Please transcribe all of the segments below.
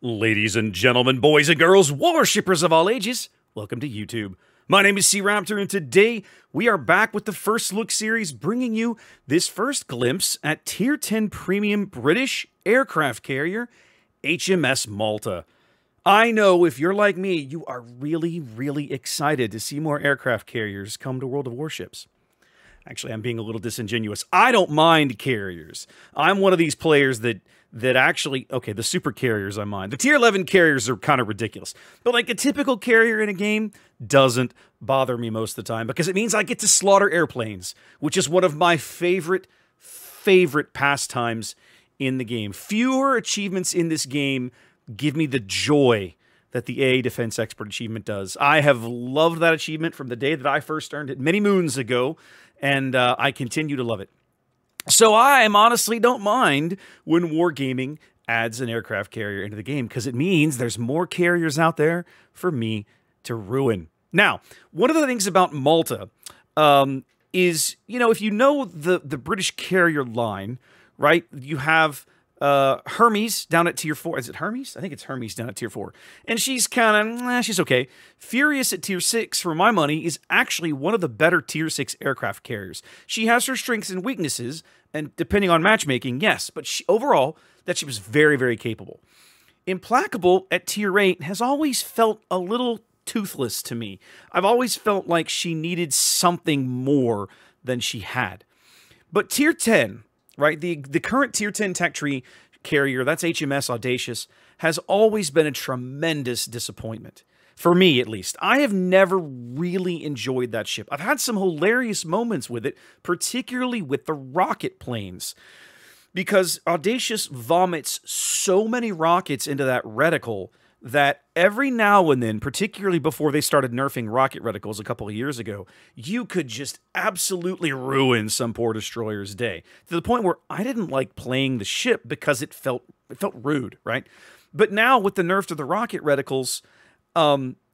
Ladies and gentlemen, boys and girls, warshippers of all ages, welcome to YouTube. My name is SeaRaptor, and today we are back with the First Look series, bringing you this first glimpse at Tier 10 Premium British aircraft carrier, HMS Malta. I know if you're like me, you are really excited to see more aircraft carriers come to World of Warships. Actually, I'm being a little disingenuous. I don't mind carriers. I'm one of these players that actually, okay, the super carriers I mind. The tier 11 carriers are kind of ridiculous. But like a typical carrier in a game doesn't bother me most of the time because it means I get to slaughter airplanes, which is one of my favorite pastimes in the game. Fewer achievements in this game give me the joy that the AA Defense Expert achievement does. I have loved that achievement from the day that I first earned it many moons ago, and I continue to love it. So I honestly don't mind when Wargaming adds an aircraft carrier into the game because it means there's more carriers out there for me to ruin. Now, one of the things about Malta is, you know, if you know the British carrier line, right, you have Hermes down at tier 4. Is it Hermes? I think it's Hermes down at tier 4. And she's kind of, she's okay. Furious at tier 6, for my money, is actually one of the better tier 6 aircraft carriers. She has her strengths and weaknesses, and depending on matchmaking, yes. But overall, that ship is very capable. Implacable at tier 8 has always felt a little toothless to me. I've always felt like she needed something more than she had. But tier 10... right, the current Tier 10 tech tree carrier, that's HMS Audacious, has always been a tremendous disappointment. For me, at least. I have never really enjoyed that ship. I've had some hilarious moments with it, particularly with the rocket planes. Because Audacious vomits so many rockets into that reticle that every now and then, particularly before they started nerfing rocket reticles a couple of years ago, you could just absolutely ruin some poor destroyer's day. To the point where I didn't like playing the ship because it felt rude, right? But now with the nerf to the rocket reticles,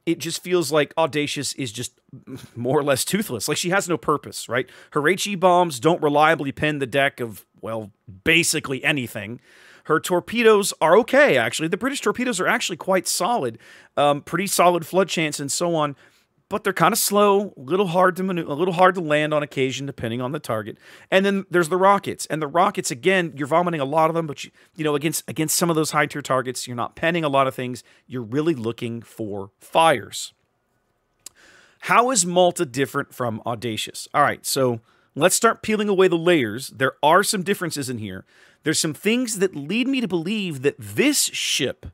it just feels like Audacious is just more or less toothless. Like she has no purpose, right? Her HE bombs don't reliably pen the deck of, well, basically anything. Her torpedoes are okay, actually. The British torpedoes are actually quite solid. Pretty solid flood chance and so on. But they're kind of slow, a little hard to maneuver, a little hard to land on occasion, depending on the target. And then there's the rockets. And the rockets, again, you're vomiting a lot of them, but you know, against some of those high-tier targets, you're not penning a lot of things. You're really looking for fires. How is Malta different from Audacious? All right, so let's start peeling away the layers. There are some differences in here. There's some things that lead me to believe that this ship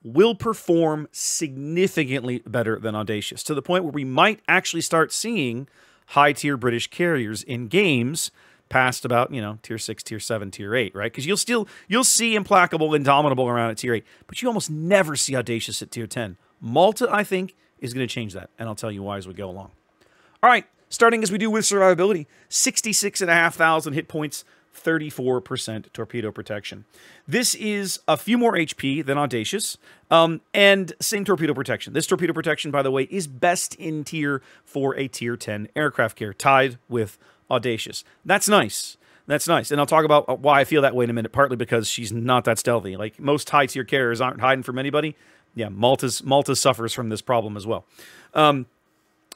will perform significantly better than Audacious, to the point where we might actually start seeing high-tier British carriers in games past about, you know, tier 6, tier 7, tier 8, right? Because you'll see Implacable, Indomitable around at tier 8, but you almost never see Audacious at tier 10. Malta, I think, is going to change that, and I'll tell you why as we go along. All right, starting as we do with survivability, 66,500 hit points, 34% torpedo protection. This is a few more HP than Audacious, and same torpedo protection. This torpedo protection, by the way, is best in tier for a tier 10 aircraft carrier, tied with Audacious. That's nice. That's nice. And I'll talk about why I feel that way in a minute, partly because she's not that stealthy. Like, most high-tier carriers aren't hiding from anybody. Yeah, Malta suffers from this problem as well.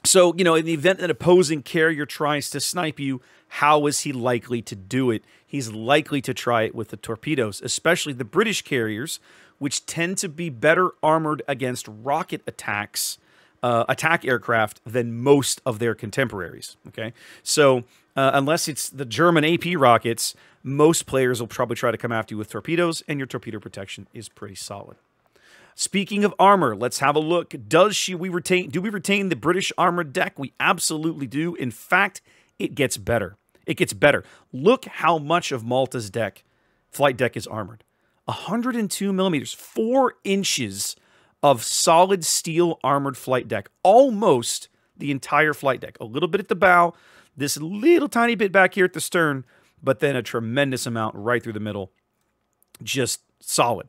So, you know, in the event an opposing carrier tries to snipe you, how is he likely to do it? He's likely to try it with the torpedoes, especially the British carriers, which tend to be better armored against rocket attacks, attack aircraft, than most of their contemporaries. Okay, so unless it's the German AP rockets, most players will probably try to come after you with torpedoes, and your torpedo protection is pretty solid. Speaking of armor, let's have a look. Do we retain the British armored deck? We absolutely do. In fact, it gets better. It gets better. Look how much of Malta's flight deck is armored. 102 millimeters, 4 inches of solid steel armored flight deck. Almost the entire flight deck. A little bit at the bow, this little tiny bit back here at the stern, but then a tremendous amount right through the middle. Just solid.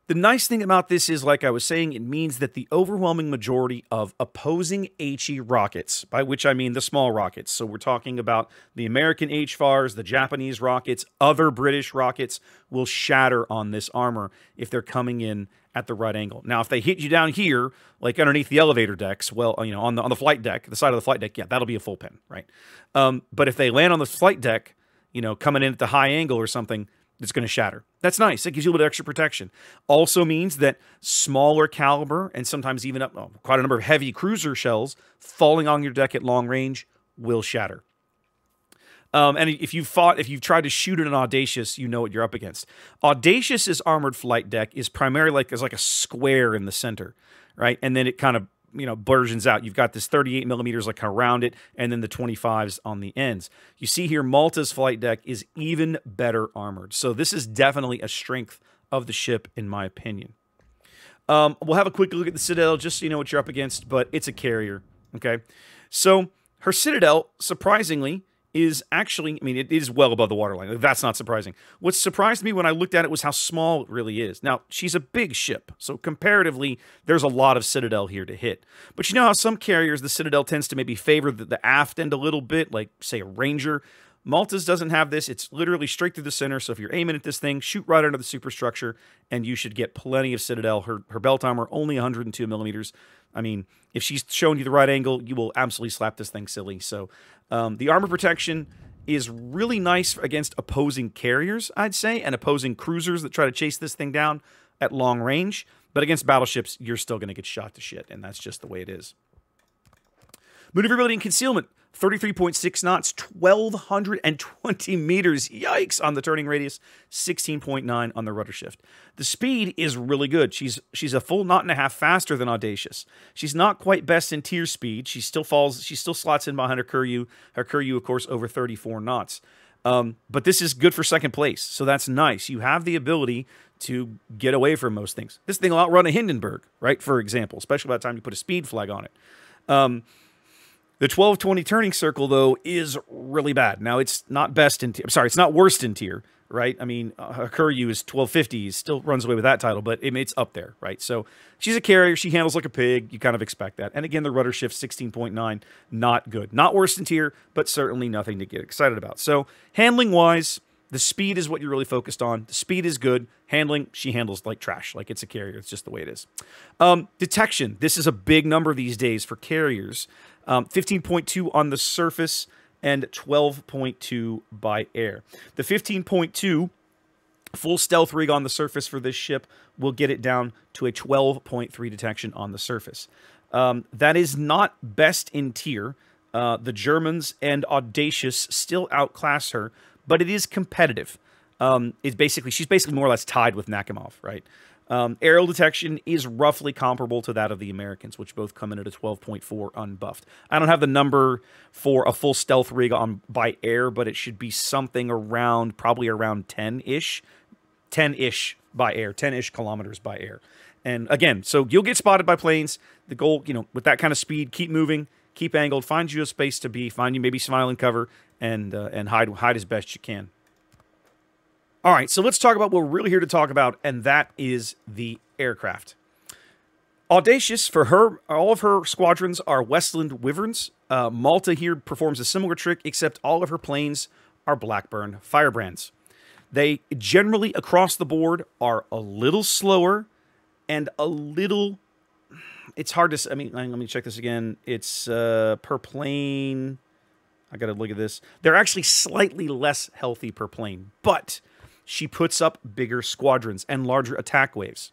The nice thing about this is, like I was saying, it means that the overwhelming majority of opposing HE rockets, by which I mean the small rockets, so we're talking about the American HFARs, the Japanese rockets, other British rockets, will shatter on this armor if they're coming in at the right angle. Now, if they hit you down here, like underneath the elevator decks, well, you know, on the flight deck, the side of the flight deck, yeah, that'll be a full pin, right? But if they land on the flight deck, you know, coming in at the high angle or something, it's going to shatter. That's nice. It gives you a little extra protection. Also means that smaller caliber and sometimes even quite a number of heavy cruiser shells falling on your deck at long range will shatter. And if you've tried to shoot at an Audacious, you know what you're up against. Audacious's armored flight deck is primarily like there's like a square in the center, right? And then it kind of, you know, burgeons out. You've got this 38 millimeters like around it, and then the 25s on the ends. You see here, Malta's flight deck is even better armored. So this is definitely a strength of the ship, in my opinion. We'll have a quick look at the Citadel, just so you know what you're up against, but it's a carrier, okay? So her Citadel, surprisingly, is actually, I mean, it is well above the waterline. That's not surprising. What surprised me when I looked at it was how small it really is. Now, she's a big ship, so comparatively, there's a lot of Citadel here to hit. But you know how some carriers, the Citadel tends to maybe favor the aft end a little bit, like, say, a Ranger. Malta's doesn't have this. It's literally straight through the center, so if you're aiming at this thing, shoot right under the superstructure, and you should get plenty of Citadel. Her belt armor, only 102 millimeters. I mean, if she's showing you the right angle, you will absolutely slap this thing silly. So the armor protection is really nice against opposing carriers, I'd say, and opposing cruisers that try to chase this thing down at long range. But against battleships, you're still going to get shot to shit, and that's just the way it is. Maneuverability and concealment. 33.6 knots, 1,220 meters, yikes, on the turning radius, 16.9 on the rudder shift. The speed is really good. She's a full knot and a half faster than Audacious. She's not quite best in tier speed. She still slots in behind her Curlew. Her Curlew, of course, over 34 knots. But this is good for second place, so that's nice. You have the ability to get away from most things. This thing will outrun a Hindenburg, right, for example, especially by the time you put a speed flag on it. The 1220 turning circle, though, is really bad. Now, it's not best in tier. I'm sorry, it's not worst in tier, right? I mean, Curlew is 1250, still runs away with that title, but it's up there, right? So she's a carrier. She handles like a pig. You kind of expect that. And again, the rudder shift, 16.9, not good. Not worst in tier, but certainly nothing to get excited about. So handling-wise, the speed is what you're really focused on. The speed is good. Handling, she handles like trash. Like it's a carrier. It's just the way it is. Detection. This is a big number these days for carriers. 15.2 on the surface and 12.2 by air. The 15.2 full stealth rig on the surface for this ship will get it down to a 12.3 detection on the surface. That is not best in tier. The Germans and Audacious still outclass her, but it is competitive. She's basically more or less tied with Nakhimov, right? Aerial detection is roughly comparable to that of the Americans, which both come in at a 12.4 unbuffed. I don't have the number for a full stealth rig on by air, but it should be something around, probably around 10-ish. 10-ish by air, 10-ish kilometers by air. And again, so you'll get spotted by planes. The goal, you know, with that kind of speed, keep moving, keep angled, find you a space to be, find you maybe smiling cover, and hide as best you can. All right, so let's talk about what we're really here to talk about, and that is the aircraft. Audacious, for her, all of her squadrons are Westland Wyverns. Malta here performs a similar trick, except all of her planes are Blackburn Firebrands. They generally, across the board, are a little slower and a little... It's hard to... I mean, let me check this again. It's per plane... I got to look at this. They're actually slightly less healthy per plane, but she puts up bigger squadrons and larger attack waves.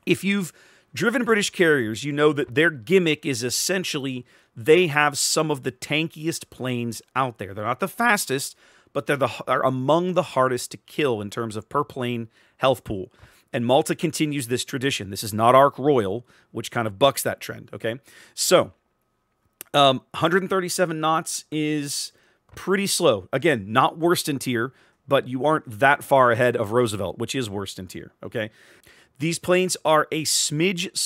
If you've driven British carriers, you know that their gimmick is essentially they have some of the tankiest planes out there. They're not the fastest, but they're among the hardest to kill in terms of per plane health pool. And Malta continues this tradition. This is not Ark Royal, which kind of bucks that trend, okay? So 137 knots is pretty slow. Again, not worst in tier, but you aren't that far ahead of Roosevelt, which is worst in tier, okay? These planes are a smidge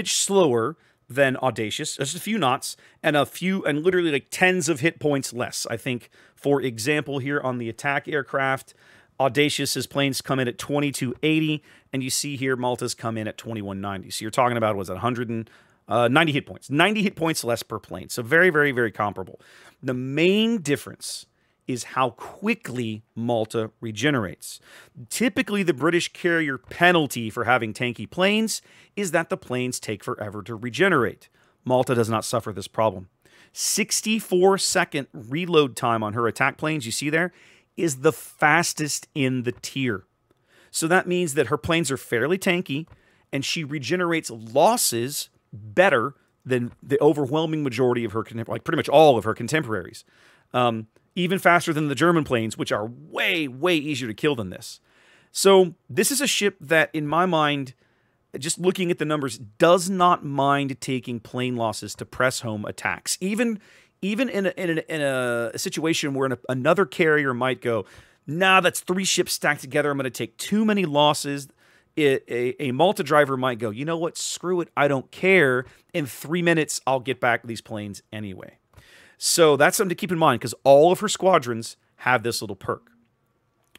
slower than Audacious, just a few knots, and literally like tens of hit points less. I think, for example, here on the attack aircraft, Audacious's planes come in at 2280, and you see here Malta's come in at 2190. So you're talking about, was it 190 hit points? 90 hit points less per plane. So very, very, very comparable. The main difference is how quickly Malta regenerates. Typically, the British carrier penalty for having tanky planes is that the planes take forever to regenerate. Malta does not suffer this problem. 64-second reload time on her attack planes, you see there, is the fastest in the tier. So that means that her planes are fairly tanky, and she regenerates losses better than the overwhelming majority of her, like pretty much all of her contemporaries. Even faster than the German planes, which are way, way easier to kill than this. So this is a ship that, in my mind, just looking at the numbers, does not mind taking plane losses to press home attacks. Even in a situation where another carrier might go, nah, that's 3 ships stacked together, I'm going to take too many losses. A Malta driver might go, you know what, screw it, I don't care. In 3 minutes, I'll get back these planes anyway. So that's something to keep in mind, because all of her squadrons have this little perk.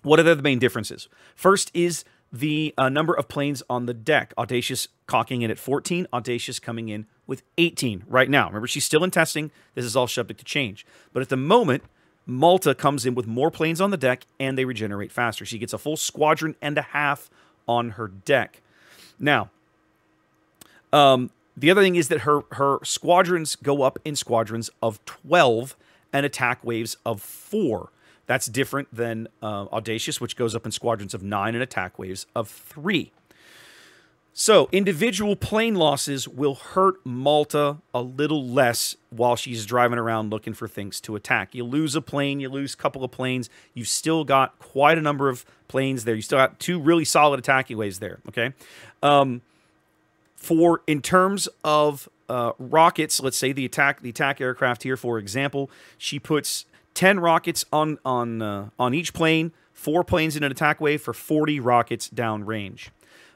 What are the main differences? First is the number of planes on the deck. Audacious cocking in at 14, Audacious coming in with 18 right now. Remember, she's still in testing. This is all subject to change. But at the moment, Malta comes in with more planes on the deck, and they regenerate faster. She gets a full squadron and a half on her deck. Now, the other thing is that her squadrons go up in squadrons of 12 and attack waves of 4. That's different than Audacious, which goes up in squadrons of 9 and attack waves of 3. So individual plane losses will hurt Malta a little less while she's driving around looking for things to attack. You lose a plane, you lose a couple of planes. You've still got quite a number of planes there. You still got 2 really solid attacking waves there, okay? In terms of rockets, let's say the attack aircraft here, for example, she puts 10 rockets on each plane, 4 planes in an attack wave for 40 rockets downrange.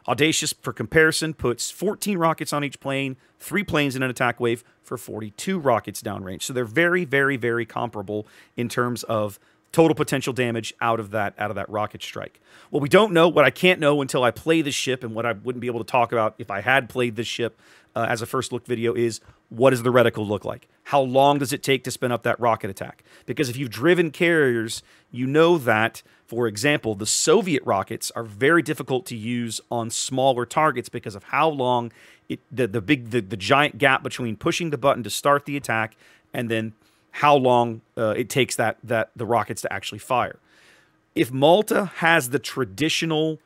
Audacious, for comparison, puts 14 rockets on each plane, 3 planes in an attack wave for 42 rockets downrange. So they're very, very, very comparable in terms of total potential damage out of that rocket strike. What we don't know, what I can't know until I play this ship, and what I wouldn't be able to talk about if I had played this ship as a first look video, is what does the reticle look like? How long does it take to spin up that rocket attack? Because if you've driven carriers, you know that, for example, the Soviet rockets are very difficult to use on smaller targets because of how long the giant gap between pushing the button to start the attack and then how long it takes the rockets to actually fire. If Malta has the traditional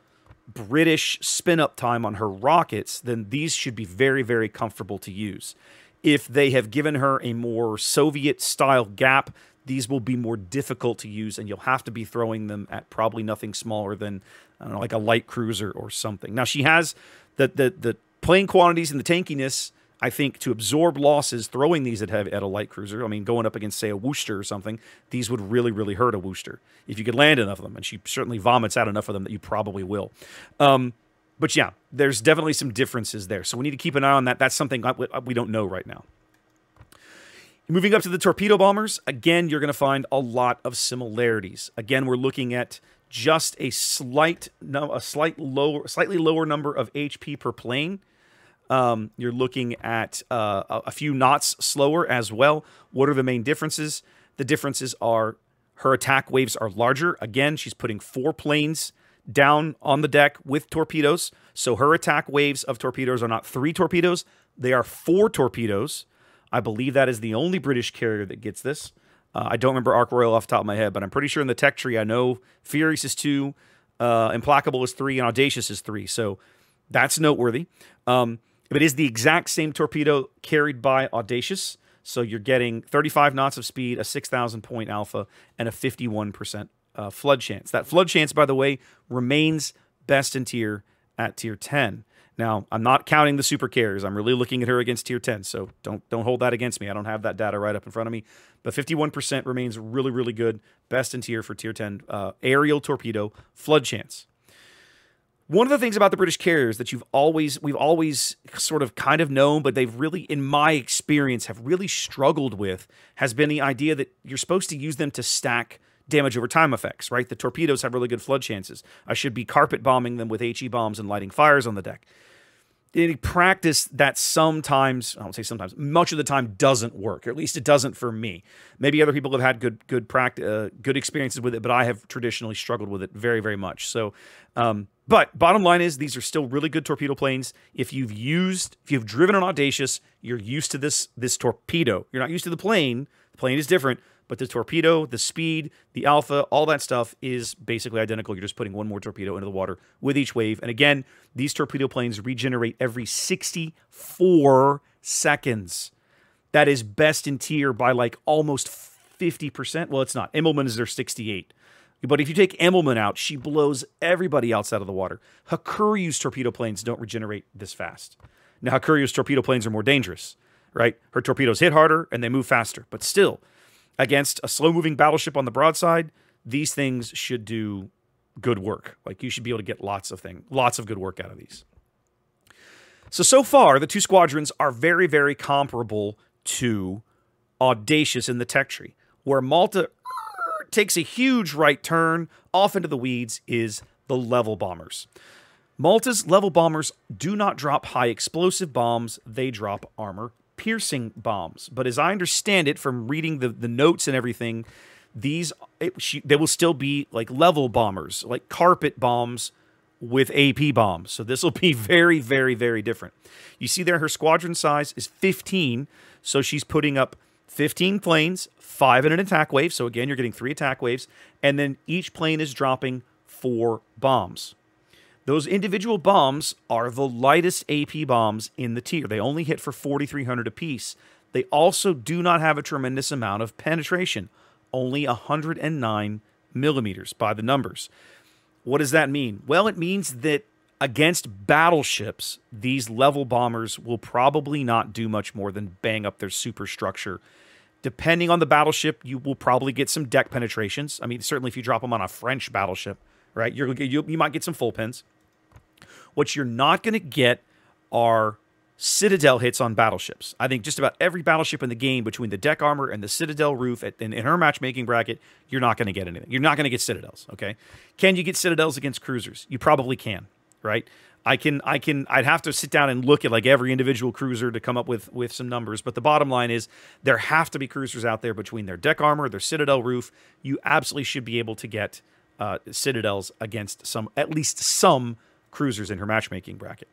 British spin-up time on her rockets, then these should be very, very comfortable to use. If they have given her a more Soviet-style gap, these will be more difficult to use, and you'll have to be throwing them at probably nothing smaller than, I don't know, like a light cruiser or something. Now, she has the plane quantities and the tankiness, I think, to absorb losses throwing these at a light cruiser. I mean, going up against, say, a Worcester or something, these would really, really hurt a Worcester if you could land enough of them, and she certainly vomits out enough of them that you probably will. But yeah, there's definitely some differences there, so we need to keep an eye on that. That's something we don't know right now. Moving up to the torpedo bombers, again, you're going to find a lot of similarities. Again, we're looking at just a slightly lower number of HP per plane. You're looking at a few knots slower as well. What are the main differences? The differences are her attack waves are larger. Again, she's putting 4 planes down on the deck with torpedoes. So her attack waves of torpedoes are not 3 torpedoes. They are 4 torpedoes. I believe that is the only British carrier that gets this. I don't remember Ark Royal off the top of my head, but I'm pretty sure in the tech tree I know Furious is 2, Implacable is 3, and Audacious is 3. So that's noteworthy. It is the exact same torpedo carried by Audacious. So you're getting 35 knots of speed, a 6,000 point alpha, and a 51% flood chance. That flood chance, by the way, remains best in tier at tier 10. Now, I'm not counting the super carriers. I'm really looking at her against tier 10, so don't hold that against me. I don't have that data right up in front of me. But 51% remains really, really good. Best in tier for tier 10 aerial torpedo flood chance. One of the things about the British carriers that we've always sort of kind of known, but they've really, in my experience, have really struggled with, has been the idea that you're supposed to use them to stack damage over time effects, right? The torpedoes have really good flood chances. I should be carpet bombing them with HE bombs and lighting fires on the deck. In practice, that sometimes, I won't say sometimes, much of the time doesn't work, or at least it doesn't for me. Maybe other people have had good experiences with it, but I have traditionally struggled with it very, very much. So, but bottom line is, these are still really good torpedo planes. If you've driven an Audacious, you're used to this torpedo. You're not used to the plane. The plane is different, but the torpedo, the speed, the alpha, all that stuff is basically identical. You're just putting one more torpedo into the water with each wave. And again, these torpedo planes regenerate every 64 seconds. That is best in tier by like almost 50%. Well, it's not. Immelman is their 68. But if you take Immelman out, she blows everybody else out of the water. Hakuryu's torpedo planes don't regenerate this fast. Now, Hakuryu's torpedo planes are more dangerous, right? Her torpedoes hit harder and they move faster. But still, against a slow-moving battleship on the broadside, these things should do good work. Like, you should be able to get lots of good work out of these. So far, the two squadrons are very, very comparable to Audacious in the tech tree. Where Malta takes a huge right turn off into the weeds is the level bombers. Malta's level bombers do not drop high explosive bombs. They drop armor-piercing bombs. But as I understand it from reading the notes and everything, they will still be like level bombers, like carpet bombs with AP bombs. So this will be very, very, very different. You see there, her squadron size is 15, so she's putting up 15 planes, 5 in an attack wave. So again, you're getting 3 attack waves, and then each plane is dropping 4 bombs. Those individual bombs are the lightest AP bombs in the tier. They only hit for 4,300 apiece. They also do not have a tremendous amount of penetration, only 109 millimeters by the numbers. What does that mean? Well, it means that against battleships, these level bombers will probably not do much more than bang up their superstructure. Depending on the battleship, you will probably get some deck penetrations. I mean, certainly if you drop them on a French battleship, right, you might get some full pins. What you're not going to get are Citadel hits on battleships. I think just about every battleship in the game, between the deck armor and the Citadel roof in her matchmaking bracket, you're not going to get anything. You're not going to get Citadels, okay? Can you get Citadels against cruisers? You probably can, right? I'd have to sit down and look at like every individual cruiser to come up with some numbers, but the bottom line is there have to be cruisers out there between their deck armor, their Citadel roof. You absolutely should be able to get Citadels against at least some cruisers in her matchmaking bracket.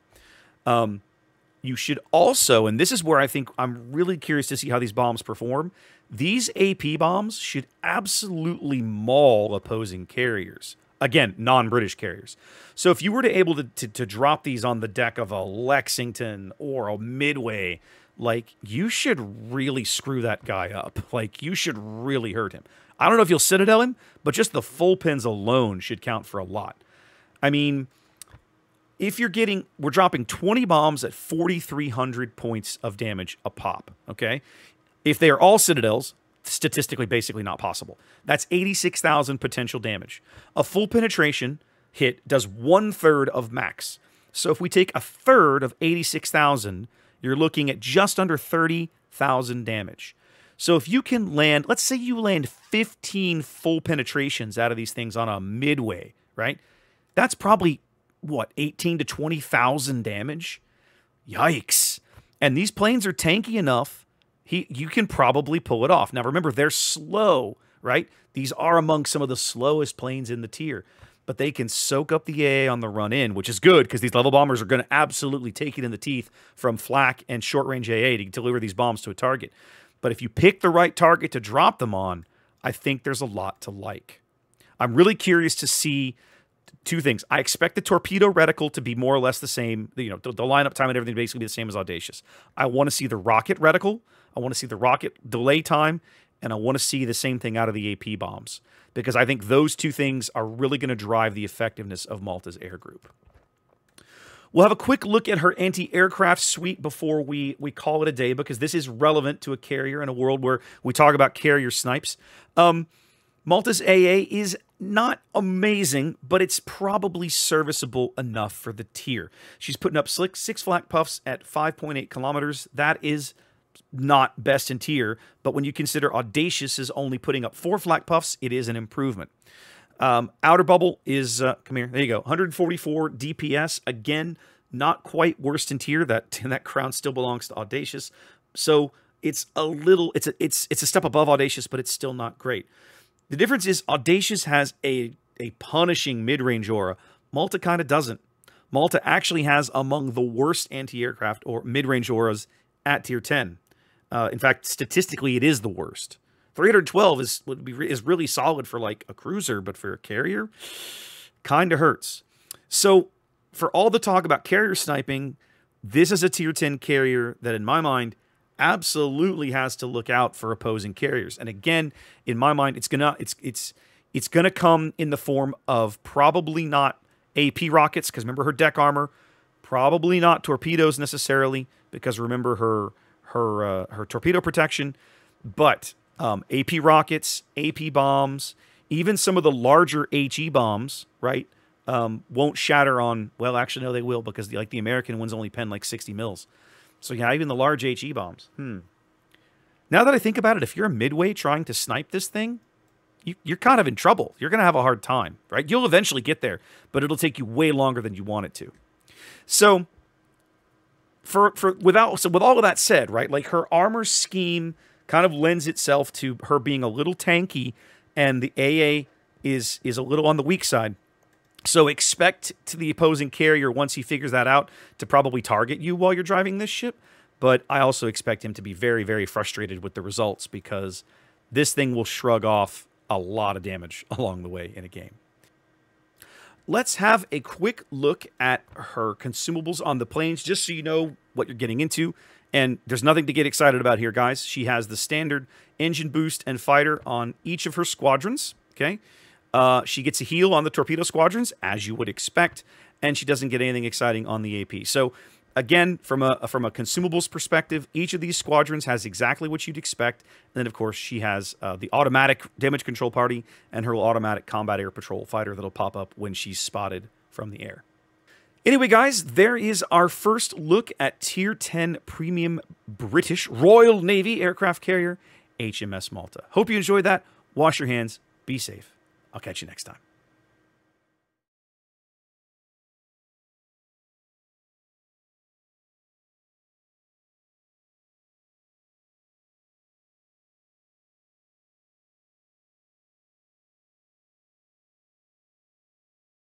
You should also, and this is where I think I'm really curious to see how these bombs perform, these AP bombs should absolutely maul opposing carriers. Again, non-British carriers. So if you were able to drop these on the deck of a Lexington or a Midway, like, you should really screw that guy up. Like, you should really hurt him. I don't know if you'll Citadel him, but just the full pins alone should count for a lot. I mean, we're dropping 20 bombs at 4,300 points of damage a pop, okay? If they are all Citadels, statistically basically not possible. That's 86,000 potential damage. A full penetration hit does 1/3 of max. So if we take 1/3 of 86,000, you're looking at just under 30,000 damage. So if you can land, let's say you land 15 full penetrations out of these things on a Midway, right? That's probably, what, 18 to 20,000 damage? Yikes. And these planes are tanky enough, you can probably pull it off. Now, remember, they're slow, right? These are among some of the slowest planes in the tier, but they can soak up the AA on the run in, which is good because these level bombers are going to absolutely take it in the teeth from flak and short-range AA to deliver these bombs to a target. But if you pick the right target to drop them on, I think there's a lot to like. I'm really curious to see two things. I expect the torpedo reticle to be more or less the same. You know, the lineup time and everything basically be the same as Audacious. I want to see the rocket reticle. I want to see the rocket delay time. And I want to see the same thing out of the AP bombs. Because I think those two things are really going to drive the effectiveness of Malta's air group. We'll have a quick look at her anti-aircraft suite before we call it a day, because this is relevant to a carrier in a world where we talk about carrier snipes. Malta's AA is not amazing, but it's probably serviceable enough for the tier. She's putting up six flak puffs at 5.8 kilometers. That is not best in tier, but when you consider Audacious is only putting up 4 flak puffs, it is an improvement. Outer Bubble is, come here, there you go, 144 DPS. Again, not quite worst in tier. That crown still belongs to Audacious. So it's a little, it's a step above Audacious, but it's still not great. The difference is Audacious has a punishing mid-range aura. Malta kind of doesn't. Malta actually has among the worst anti-aircraft or mid-range auras at tier 10. In fact, statistically, it is the worst. 312 is really solid for like a cruiser, but for a carrier, kind of hurts. So for all the talk about carrier sniping, this is a tier 10 carrier that, in my mind, absolutely has to look out for opposing carriers. And again, in my mind, it's gonna come in the form of probably not AP rockets, because remember her deck armor, probably not torpedoes necessarily, because remember her torpedo protection, but AP rockets, AP bombs, even some of the larger HE bombs, right, won't shatter on, well, actually, no, they will, because the American ones only pen like 60 mils. So yeah, even the large HE bombs. Now that I think about it, if you're a midway trying to snipe this thing, you're kind of in trouble. You're going to have a hard time, right? You'll eventually get there, but it'll take you way longer than you want it to. So with all of that said, right, like her armor scheme kind of lends itself to her being a little tanky, and the AA is a little on the weak side. So expect to the opposing carrier, once he figures that out, to probably target you while you're driving this ship. But I also expect him to be very, very frustrated with the results, because this thing will shrug off a lot of damage along the way in a game. Let's have a quick look at her consumables on the planes, just so you know what you're getting into. And there's nothing to get excited about here, guys. She has the standard engine boost and fighter on each of her squadrons, okay? She gets a heal on the torpedo squadrons, as you would expect, and she doesn't get anything exciting on the AP. So, again, from a consumables perspective, each of these squadrons has exactly what you'd expect. And then, of course, she has the automatic damage control party and her automatic combat air patrol fighter that'll pop up when she's spotted from the air. Anyway, guys, there is our first look at Tier 10 Premium British Royal Navy aircraft carrier, HMS Malta. Hope you enjoyed that. Wash your hands. Be safe. I'll catch you next time.